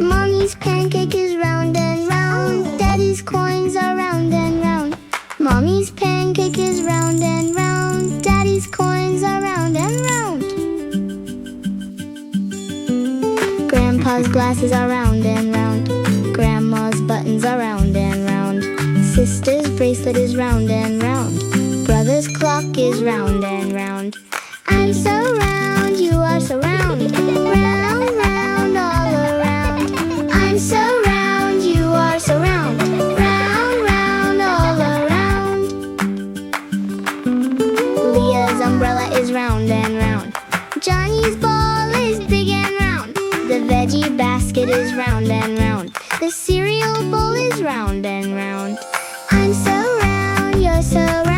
Mommy's pancake is round and round. Daddy's coins are round and round. Mommy's pancake is round and round. Daddy's coins are round and round. Grandpa's glasses are round and round. Grandma's buttons are round and round. Sister's bracelet is round and round. Brother's clock is round and round. I'm so round, you are so round. Round, round, all around. I'm so round, you are so round. Round, round, all around. Leah's umbrella is round and round. Johnny's ball is big and round. The veggie basket is round and round. The cereal bowl is round and round. I'm so round, you're so round.